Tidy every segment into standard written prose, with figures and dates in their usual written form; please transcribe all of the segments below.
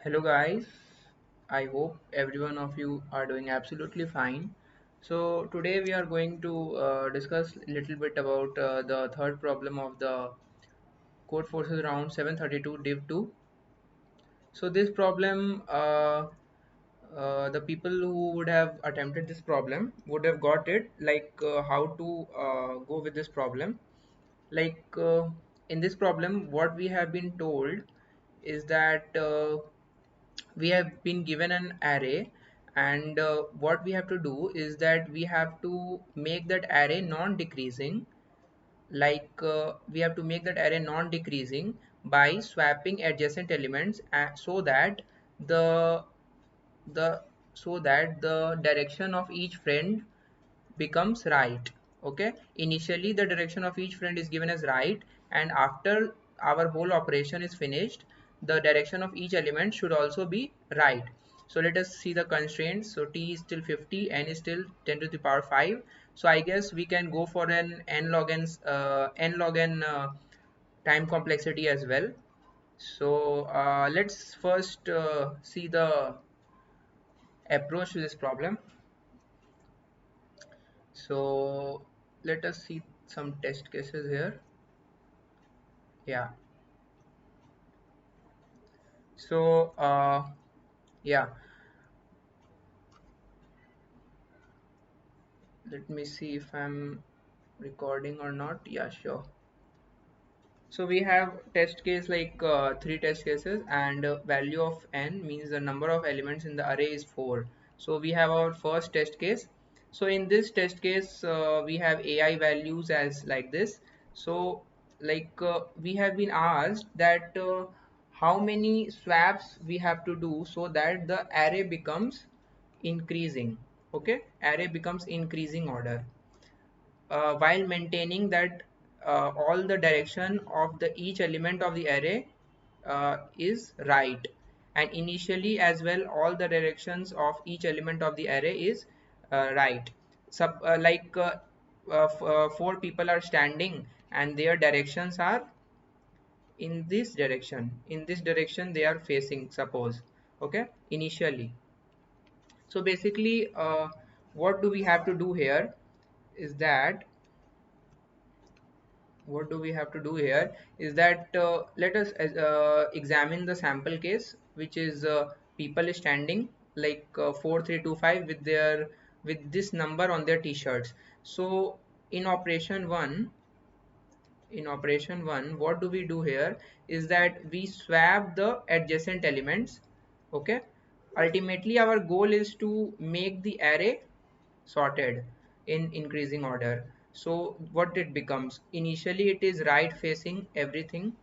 Hello guys, I hope every one of you are doing absolutely fine. So today we are going to discuss a little bit about the third problem of the Code Forces round 732 Div 2. So this problem, the people who would have attempted this problem would have got it, like how to go with this problem. Like in this problem, what we have been told is that we have been given an array, and what we have to do is that we have to make that array non-decreasing. Like we have to make that array non-decreasing by swapping adjacent elements, so that the the the direction of each friend becomes right. Okay, initially the direction of each friend is given as right, and after our whole operation is finished, the direction of each element should also be right. So let us see the constraints. So t is still 50, n is still 10 to the power 5. So I guess we can go for an n log n time complexity as well. So let's first see the approach to this problem. So let us see some test cases here. Yeah. So yeah, let me see if I'm recording or not. Yeah, sure. So we have test case, like three test cases, and value of n means the number of elements in the array is 4. So we have our first test case. So in this test case, we have ai values as like this. So like we have been asked that how many swaps we have to do so that the array becomes increasing. Okay, array becomes increasing order, while maintaining that all the direction of the each element of the array is right, and initially as well all the directions of each element of the array is right. Like four people are standing and their directions are in this direction they are facing, suppose. Okay, initially. So basically what do we have to do here is that what do we have to do here is that let us examine the sample case, which is people standing like 4325 with their with this number on their t-shirts. So in operation 1, what do we do here is that we swap the adjacent elements. Okay, ultimately our goal is to make the array sorted in increasing order. So what it becomes, initially it is right facing everything,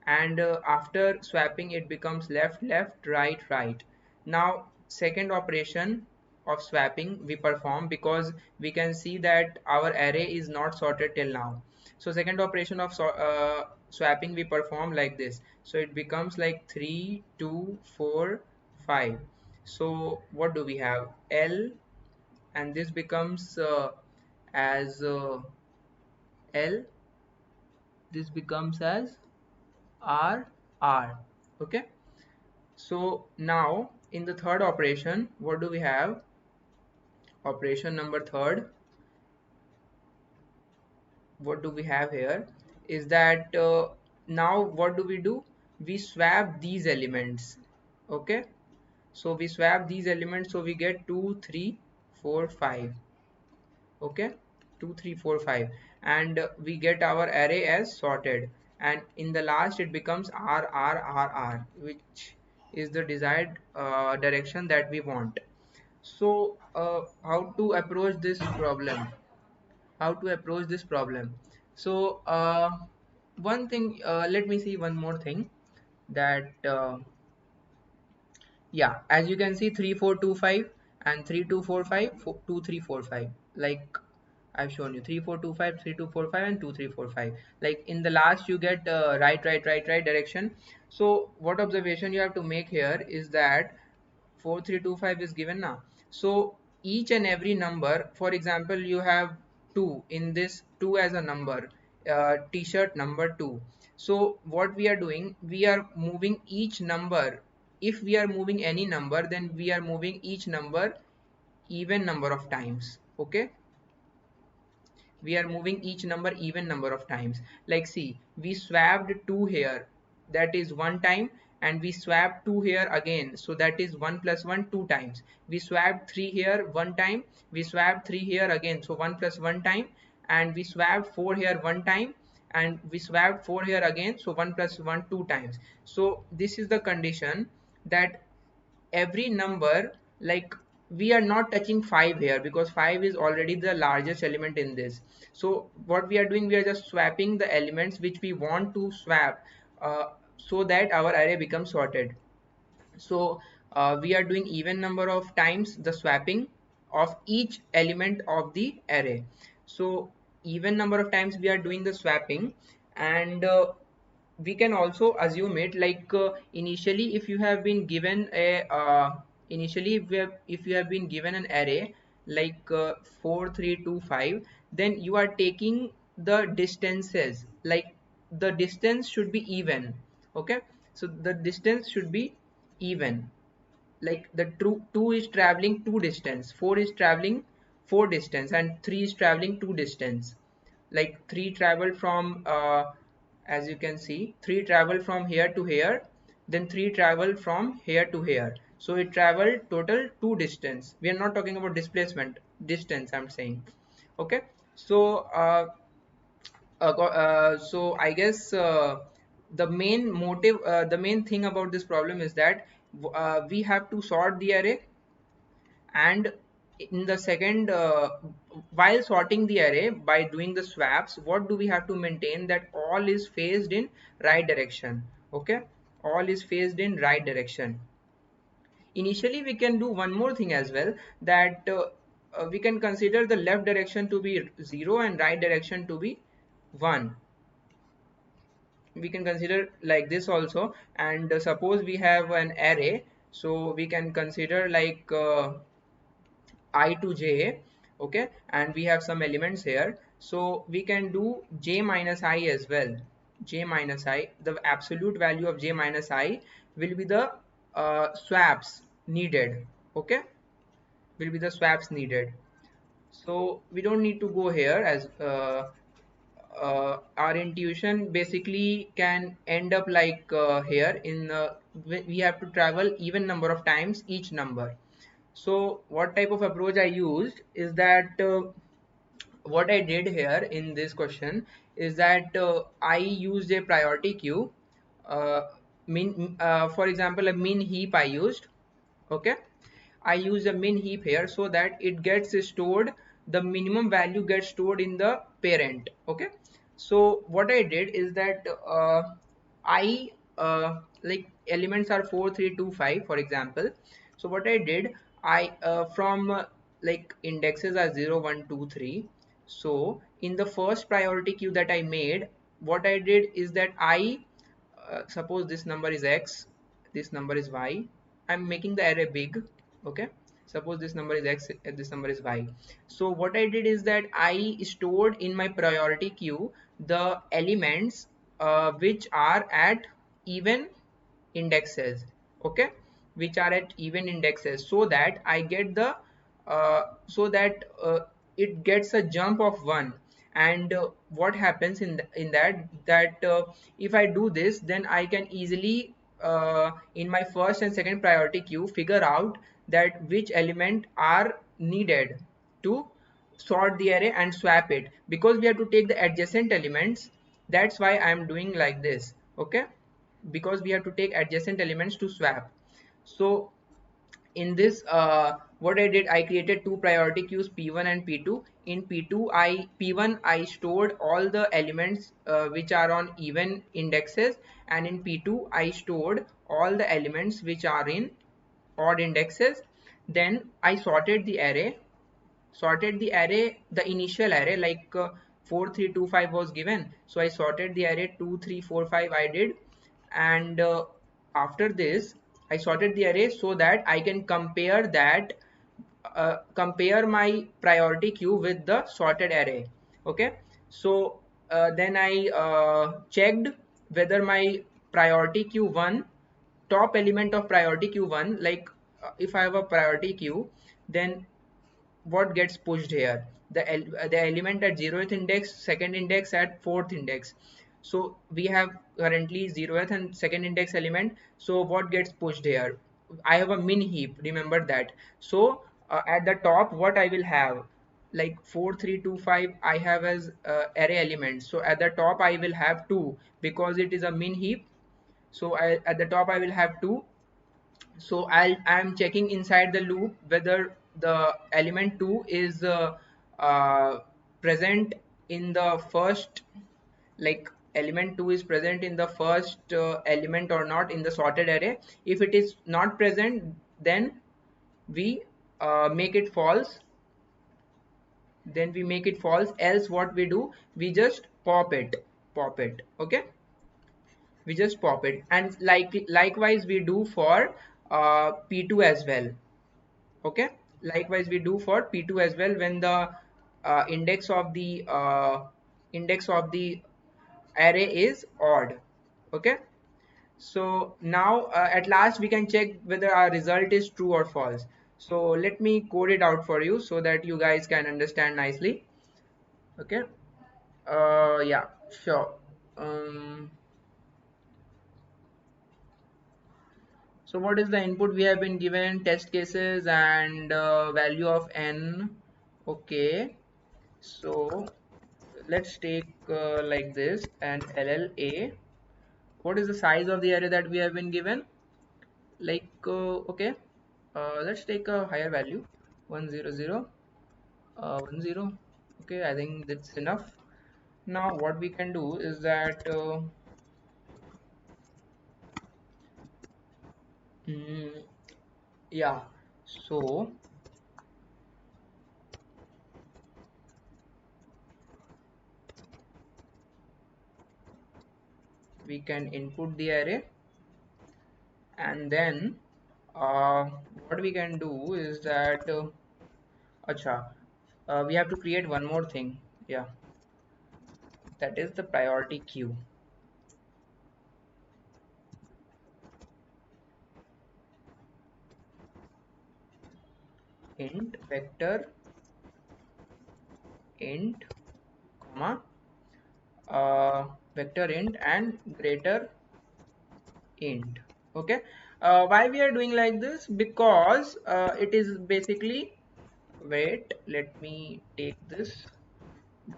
and after swapping it becomes left left right right. Now second operation of swapping we perform, because we can see that our array is not sorted till now. So second operation of swapping we perform like this. So it becomes like 3 2 4 5. So what do we have, l, and this becomes as l, this becomes as r r. Okay, so now in the third operation, what do we have? Operation number third, what do we have here is that now what do we do, we swap these elements. Okay, so we swap these elements, so we get 2 3 4 5. Okay, 2 3 4 5, and we get our array as sorted, and in the last it becomes r r r r, which is the desired direction that we want. So how to approach this problem, so one thing, let me see one more thing, that yeah, as you can see 3425 and 3245 2345, like I've shown you 3425 3245 and 2345. Like in the last you get right right right right direction. So what observation you have to make here is that 4325 is given now. So each and every number, for example you have 2 in this, 2 as a number, t-shirt number 2. So what we are doing, we are moving each number if we are moving any number, then we are moving each number even number of times. Okay, we are moving each number even number of times. Like see, we swapped 2 here, that is one time, and we swapped 2 here again, so that is 1 plus 1 2 times. We swapped 3 here one time, we swapped 3 here again, so 1 plus 1 time, and we swapped 4 here one time, and we swapped 4 here again, so 1 plus 1 2 times. So this is the condition that every number, like we are not touching 5 here because 5 is already the largest element in this. So what we are doing, we are just swapping the elements which we want to swap, so that our array becomes sorted. So we are doing even number of times the swapping of each element of the array. So even number of times we are doing the swapping. And we can also assume it like, initially if you have been given a initially if you have been given an array like 4 3 2 5, then you are taking the distances, like the distance should be even. Okay, so the distance should be even, like the 2 is traveling 2 distance, 4 is traveling 4 distance, and 3 is traveling 2 distance. Like 3 traveled from, as you can see, 3 traveled from here to here, then 3 traveled from here to here, so it traveled total 2 distance. We are not talking about displacement, distance I'm saying. Okay, so so I guess the main motive, the main thing about this problem is that we have to sort the array. And in the second, while sorting the array by doing the swaps, what do we have to maintain? That all is phased in right direction. Okay, all is phased in right direction. Initially we can do one more thing as well, that we can consider the left direction to be 0 and right direction to be 1. We can consider like this also. And suppose we have an array, so we can consider like I to j. Okay, and we have some elements here, so we can do j minus I as well. J minus I, the absolute value of j minus I will be the swaps needed. Okay, will be the swaps needed. So we don't need to go here, as our intuition basically can end up like here in we have to travel even number of times each number. So what type of approach I used is that, what I did here in this question is that I used a priority queue, uh, for example a min heap I used. Okay, I use a min heap here so that it gets stored, the minimum value gets stored in the parent. Okay, so what I did is that I like elements are 4 3 2 5 for example. So what I did, I from like indexes are 0 1 2 3. So in the first priority queue that I made, what I did is that I suppose this number is x, this number is y. I'm making the array big. Okay, suppose this number is x, this number is y. So what I did is that I stored in my priority queue the elements which are at even indexes. Okay, which are at even indexes, so that I get the so that it gets a jump of 1. And what happens in that if I do this, then I can easily in my first and second priority queue figure out that which element are needed to sort the array and swap it, because we have to take the adjacent elements. That's why I am doing like this. Okay, because we have to take adjacent elements to swap. So in this, what I did, I created two priority queues, p1 and p2. In p1 I stored all the elements which are on even indexes, and in p2 I stored all the elements which are in odd indexes. Then I sorted the array, the initial array, like 4 3 2 5 was given, so I sorted the array 2 3 4 5 I did. And after this I sorted the array so that I can compare that, compare my priority queue with the sorted array. Okay, so then I checked whether my priority queue 1 top element of priority queue 1, like if I have a priority queue, then what gets pushed here? The element at 0th index, second index, at 4th index. So we have currently 0th and second index element. So what gets pushed here? I have a min heap, remember that. So at the top, what I will have, like 4 3 2 5, I have as array elements. So at the top I will have 2 because it is a min heap. So at the top I will have 2. So I'm checking inside the loop whether the element 2 is uh, present in the first, like element 2 is present in the first element or not in the sorted array. If it is not present, then we make it false. Else what we do, we just pop it. Okay, we just pop it. And likewise we do for p2 as well. Okay, likewise we do for p2 as well when the index of the array is odd. Okay, so now at last we can check whether our result is true or false. So let me code it out for you so that you guys can understand nicely. Okay, yeah, sure. um, so what is the input we have been given? Test cases and value of n. Okay, so let's take like this, and LLA. What is the size of the array that we have been given? Like okay, let's take a higher value, 100, 10. Okay, I think that's enough. Now what we can do is that mm, yeah, so we can input the array, and then what we can do is that acha, we have to create one more thing. Yeah, that is the priority queue. Int vector int comma vector int and greater int. Okay, why we are doing like this? Because it is basically, wait, let me take this.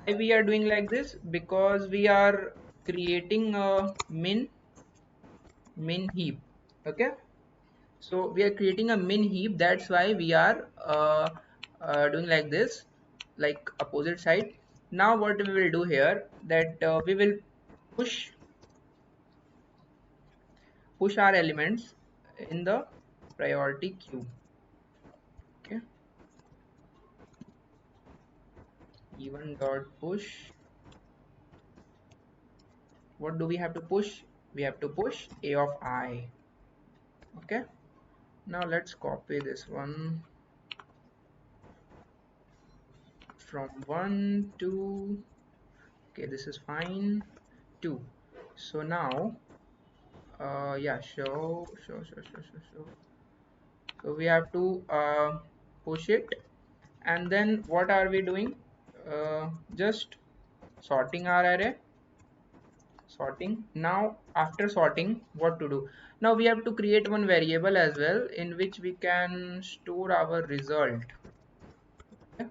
Why we are doing like this? Because we are creating a min heap. Okay, so we are creating a min heap, that's why we are doing like this, like opposite side. Now what we will do here, that we will push our elements in the priority queue. Okay, e1 dot push. What do we have to push? We have to push a of I. Okay, now let's copy this one from 1 to, okay, this is fine, 2. So now yeah, sure. So we have to push it, and then what are we doing? Just sorting our array. Sorting. Now after sorting, what to do? Now we have to create one variable as well in which we can store our result. Okay?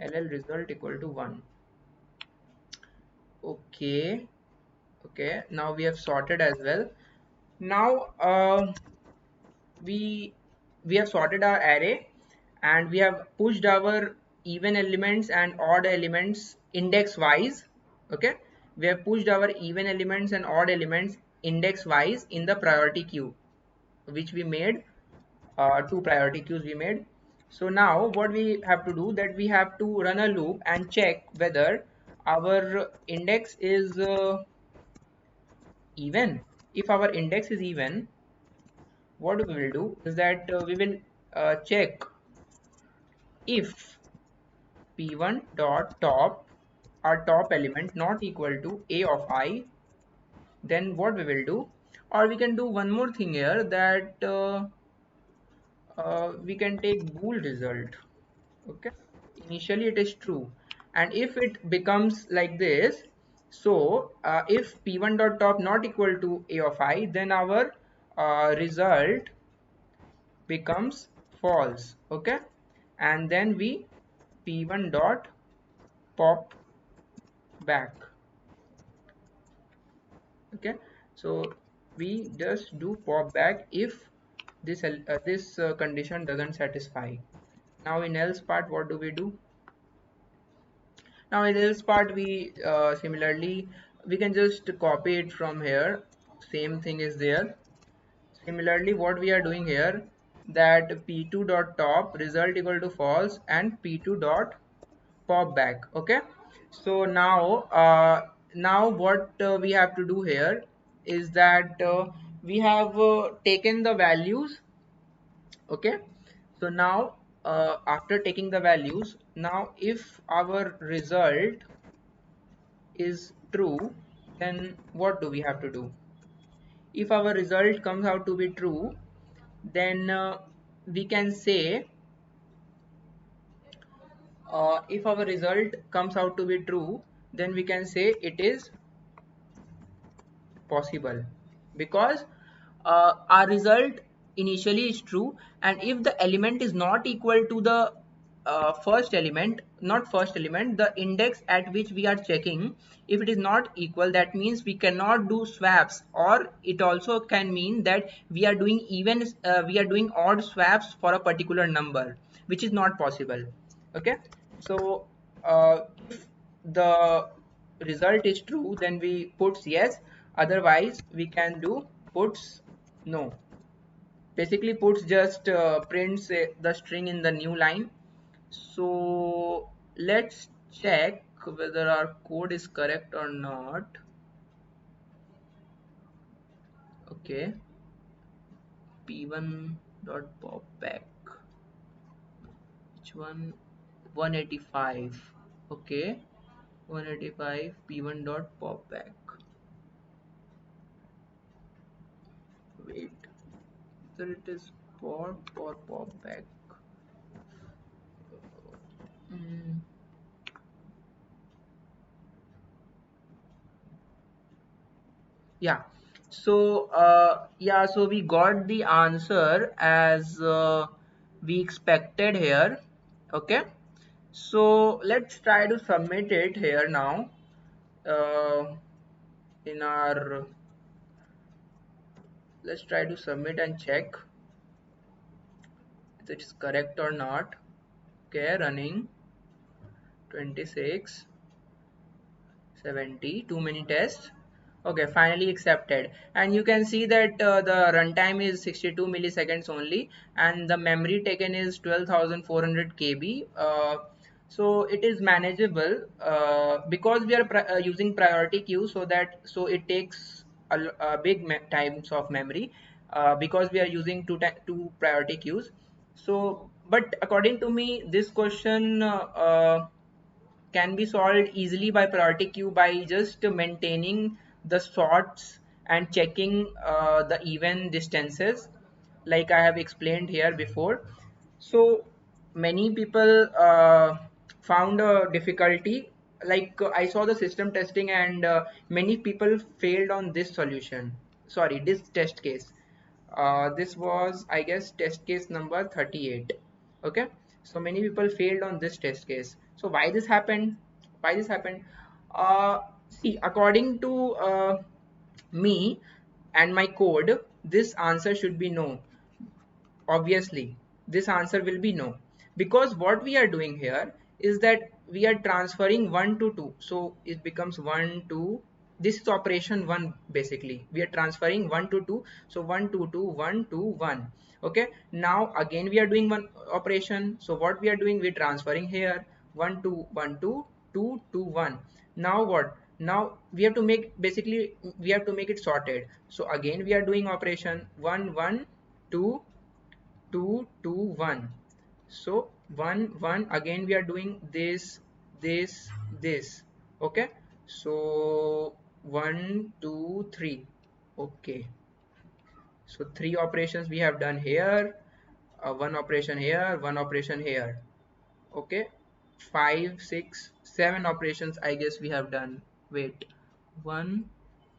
ll result equal to 1. Okay, okay, now we have sorted as well. Now we have sorted our array, and we have pushed our even elements and odd elements index wise. Okay, we have pushed our even elements and odd elements index wise in the priority queue, which we made, two priority queues we made. So now what we have to do, that we have to run a loop and check whether our index is even. If our index is even, what we will do is that we will check if p1 dot top, our top element, not equal to a of I, then what we will do, Or we can do one more thing here, that we can take bool result. Okay, initially it is true, and if it becomes like this, so if p1 dot top not equal to a of I, then our result becomes false. Okay, and then we p1 dot pop back. Okay, so we just do pop back if this condition doesn't satisfy. Now in else part, what do we do? Now in else part, we similarly we can just copy it from here. Same thing is there. Similarly, what we are doing here, that p2 dot top result equal to false and p2 dot pop back. Okay, so now what we have to do here is that we have taken the values. Okay, so now after taking the values, now if our result is true, then what do we have to do? If our result comes out to be true, then we can say, if our result comes out to be true, then we can say it is possible, because our result initially is true, and if the element is not equal to the first element, not first element, the index at which we are checking, if it is not equal, that means we cannot do swaps, or it also can mean that we are doing we are doing odd swaps for a particular number, which is not possible. Okay, so if the result is true, then we puts yes, otherwise we can do puts no. Basically puts just prints the string in the new line. So let's check whether our code is correct or not. Okay, p1 dot pop back, which one? 185. Okay, 185 p1 dot pop back. Wait, whether it is pop or pop back. Mm, yeah. So so we got the answer as we expected here. Okay. So let's try to submit it here now. Uh, in our Let's try to submit and check if it's correct or not. Okay, running 26 70, too many tests. Okay, finally accepted. And you can see that the runtime is 62 milliseconds only, and the memory taken is 12,400 KB. So it is manageable because we are using priority queue, so it takes a big times of memory because we are using two priority queues. So, but according to me, this question can be solved easily by priority queue by just maintaining the sorts and checking the even distances, like I have explained here before. So many people found a difficulty, like I saw the system testing, and many people failed on this solution, sorry, this test case. This was, I guess, test case number 38. Okay, so many people failed on this test case. So why this happened? Why this happened? See, according to me and my code, this answer should be no. Obviously, this answer will be no, because what we are doing here is that we are transferring 1 to 2, so it becomes 1 to, this is operation 1. Basically we are transferring 1 to 2, so 1 to 2, 1 to 1. Okay, now again we are doing one operation, so what we are doing, we are transferring here 1 to 1 to 2 to 1. Now what? Now we have to make, basically we have to make it sorted, so again we are doing operation 1 1 2 2 2 1. So 1 1, again we are doing this. Okay, so 1 2 3. Okay, So three operations we have done here, one operation here, one operation here. Okay, five, six, seven operations I guess we have done. Wait, one,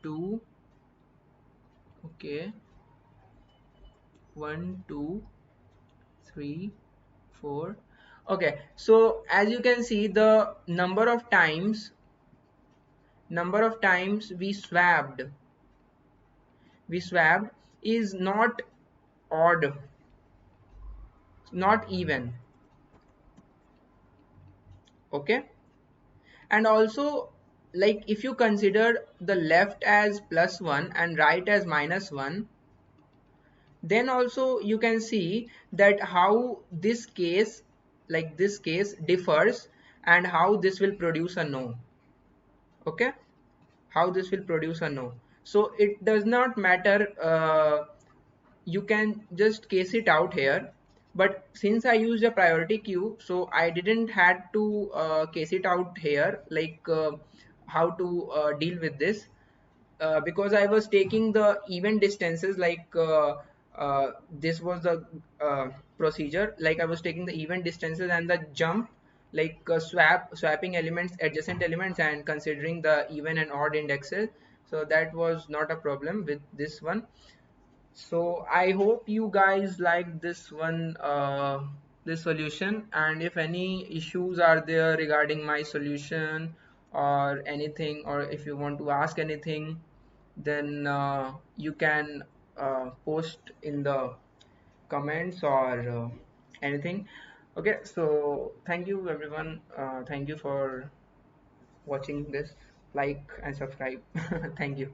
two, okay, one, two, three, four. Okay, so as you can see, the number of times we swapped is not odd, not even. Okay, and also, like, if you consider the left as plus 1 and right as minus 1, then also you can see that how this case, like this case, differs, and how this will produce a no. Okay, how this will produce a no. So it does not matter, you can just case it out here, but since I used a priority queue, so I didn't had to case it out here, like how to deal with this, because I was taking the even distances, like this was the procedure, like I was taking the even distances and the jump, like swapping elements, adjacent elements, and considering the even and odd indexes. So that was not a problem with this one. So I hope you guys like this one, this solution. And if any issues are there regarding my solution or anything, or if you want to ask anything, then you can post in the comments or anything. Okay, so thank you everyone. Thank you for watching this. Like and subscribe. Thank you.